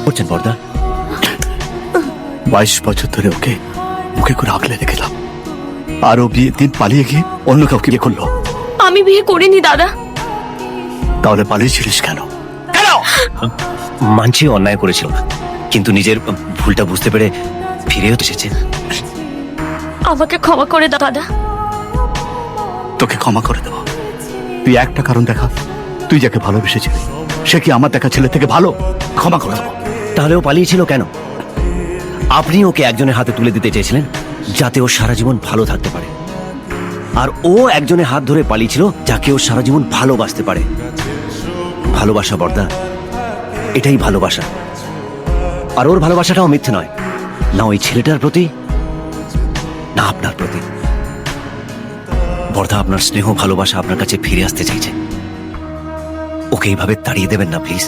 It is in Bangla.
করছেন বর্দা? 22 বছর ধরে ওকে মুখে করে আগলে রেখেলাম, আর ও বিয়ের দিন পালিয়ে গিয়ে অন্য কাউকে বিয়ে করলো। আমি বিয়ে করিনি দাদা। তাহলে পালিয়েছিলিস কেন? মানছি অন্যায় করেছিল, কিন্তু নিজের ভুলটা বুঝতে পেরে ফিরেও তো এসেছে। আমাকে ক্ষমা করে দাও দাদা। তোকে ক্ষমা করে দেবো। তুই একটা কারণ দেখা, তুই যাকে ভালোবেসেছিলি সে কি আমার দেখা ছেলে থেকে ভালো? ক্ষমা করে দেবো। তাহলে ও পালিয়েছিল কেন? আপনি ওকে একজনের হাতে তুলে দিতে চেয়েছিলেন যাতে ও সারা জীবন ভালো থাকতে পারে, আর ও একজনের হাত ধরে পালিয়েছিল যাকে ও সারা জীবন ভালোবাসতে পারে। ভালোবাসা বর্দা, এটাই ভালোবাসা। আর ওর ভালোবাসাটাও মিথ্যে নয়, না ওই ছেলেটার প্রতি না আপনার প্রতি। বর্দা, আপনার স্নেহ ভালোবাসা আপনার কাছে ফিরে আসতে চাইছে। ওকে এইভাবে তাড়িয়ে দেবেন না প্লিজ।